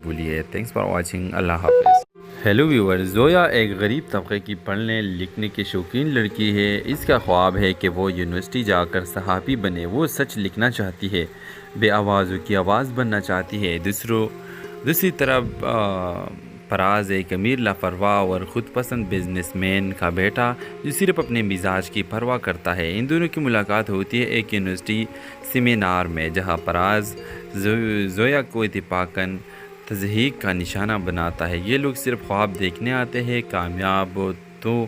بھولیے. Thanks for watching. اللہ حافظ. Hello ویور. زویا ایک غریب طبقے کی پڑھنے لکھنے کی شوقین لڑکی ہے. اس کا خواب ہے کہ وہ یونیورسٹی جا کر صحافی بنے. وہ سچ لکھنا چاہتی ہے, بے آوازوں کی آواز بننا چاہتی ہے. دوسری طرف فراز ایک امیر لاپرواہ اور خود پسند بزنس مین کا بیٹا جو صرف اپنے مزاج کی پرواہ کرتا ہے. ان دونوں کی ملاقات ہوتی ہے ایک یونیورسٹی سیمینار میں, جہاں فراز زویا کو اتفاقاً تضحیک کا نشانہ بناتا ہے. یہ لوگ صرف خواب دیکھنے آتے ہیں, کامیاب تو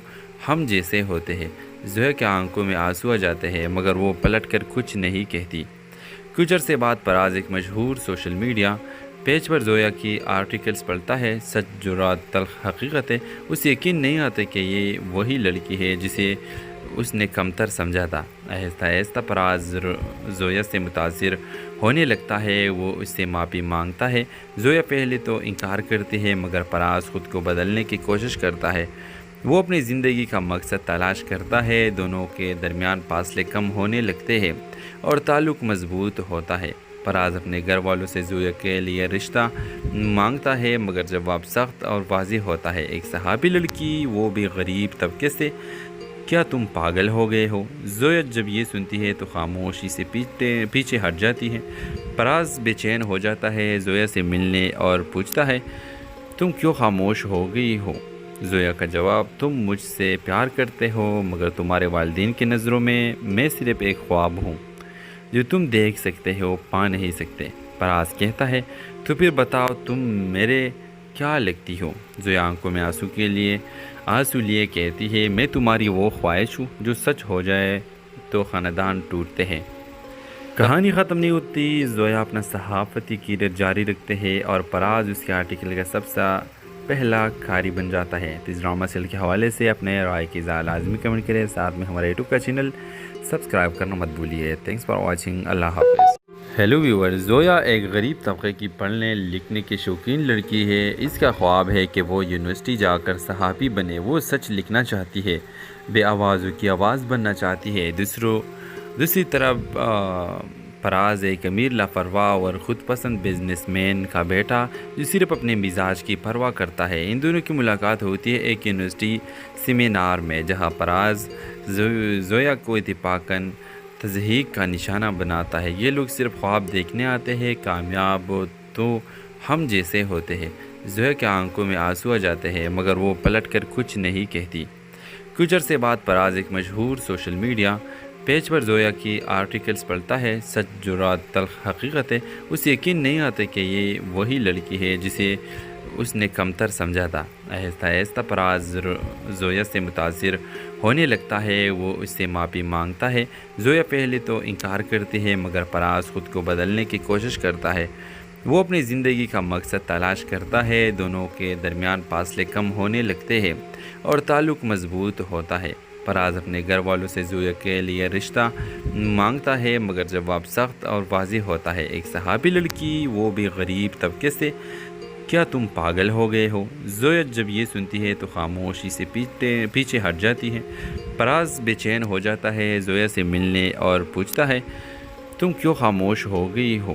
ہم جیسے ہوتے ہیں. زویا کے آنکھوں میں آنسو آ جاتے ہیں مگر وہ پلٹ کر کچھ نہیں کہتی. کچھ عرصے بعد فراز ایک مشہور سوشل میڈیا پیج پر زویا کی آرٹیکلز پڑھتا ہے. سچ, جرات, تلخ حقیقت ہے. اسے یقین نہیں آتا کہ یہ وہی لڑکی ہے جسے اس نے کمتر سمجھا تھا. آہستہ آہستہ فراز زویا سے متاثر ہونے لگتا ہے. وہ اس سے معافی مانگتا ہے. زویا پہلے تو انکار کرتی ہے مگر فراز خود کو بدلنے کی کوشش کرتا ہے. وہ اپنی زندگی کا مقصد تلاش کرتا ہے. دونوں کے درمیان فاصلے کم ہونے لگتے ہیں اور تعلق مضبوط ہوتا ہے. فراز اپنے گھر والوں سے زویا کے لیے رشتہ مانگتا ہے مگر جواب سخت اور واضح ہوتا ہے. ایک صحافی لڑکی, وہ بھی غریب طبقے سے. کیا تم پاگل ہو گئے ہو؟ زویا جب یہ سنتی ہے تو خاموشی سے پیچھے ہٹ جاتی ہے. فراز بے چین ہو جاتا ہے, زویا سے ملنے اور پوچھتا ہے تم کیوں خاموش ہو گئی ہو؟ زویا کا جواب, تم مجھ سے پیار کرتے ہو مگر تمہارے والدین کی نظروں میں صرف ایک خواب ہوں جو تم دیکھ سکتے ہو, پا نہیں سکتے. فراز کہتا ہے تو پھر بتاؤ تم میرے کیا لگتی ہو؟ زویا آنکھوں میں آنسو لیے کہتی ہے میں تمہاری وہ خواہش ہوں جو سچ ہو جائے تو خاندان ٹوٹتے ہیں. کہانی ختم نہیں ہوتی. زویا اپنا صحافتی کیریئر جاری رکھتے ہیں اور فراز اس کے آرٹیکل کا سب سے پہلا قاری بن جاتا ہے. اس ڈرامہ سیل کے حوالے سے اپنے رائے کی لازمی کمنٹ کریں. ساتھ میں ہمارے یوٹیوب کا چینل سبسکرائب کرنا مت بھولیے. Thanks for watching. اللہ حافظ. ہیلو ویور. زویا ایک غریب طبقے کی پڑھنے لکھنے کی شوقین لڑکی ہے. اس کا خواب ہے کہ وہ یونیورسٹی جا کر صحافی بنے. وہ سچ لکھنا چاہتی ہے, بے آوازوں کی آواز بننا چاہتی ہے. دوسری طرف فراز ایک امیر لاپرواہ اور خود پسند بزنس مین کا بیٹا جو صرف اپنے مزاج کی پرواہ کرتا ہے. ان دونوں کی ملاقات ہوتی ہے ایک یونیورسٹی سیمینار میں, جہاں فراز زویا کو اتفاقاً تضحیک کا نشانہ بناتا ہے. یہ لوگ صرف خواب دیکھنے آتے ہیں, کامیاب تو ہم جیسے ہوتے ہیں. زویا کے آنکھوں میں آنسو آ جاتے ہیں مگر وہ پلٹ کر کچھ نہیں کہتی. کچھ عرصے بعد فراز ایک مشہور سوشل میڈیا پیج پر زویا کی آرٹیکلز پڑھتا ہے. سچ, جرات, تلخ حقیقت ہے. اسے یقین نہیں آتا کہ یہ وہی لڑکی ہے جسے اس نے کمتر سمجھا تھا. آہستہ آہستہ فراز زویا سے متاثر ہونے لگتا ہے. وہ اس سے معافی مانگتا ہے. زویا پہلے تو انکار کرتی ہے مگر فراز خود کو بدلنے کی کوشش کرتا ہے. وہ اپنی زندگی کا مقصد تلاش کرتا ہے. دونوں کے درمیان فاصلے کم ہونے لگتے ہیں اور تعلق مضبوط ہوتا ہے. فراز اپنے گھر والوں سے زویا کے لیے رشتہ مانگتا ہے مگر جواب سخت اور واضح ہوتا ہے. ایک صحافی لڑکی, وہ بھی غریب طبقے سے. کیا تم پاگل ہو گئے ہو؟ زویا جب یہ سنتی ہے تو خاموشی سے پیچھے ہٹ جاتی ہے. فراز بے چین ہو جاتا ہے, زویا سے ملنے اور پوچھتا ہے تم کیوں خاموش ہو گئی ہو؟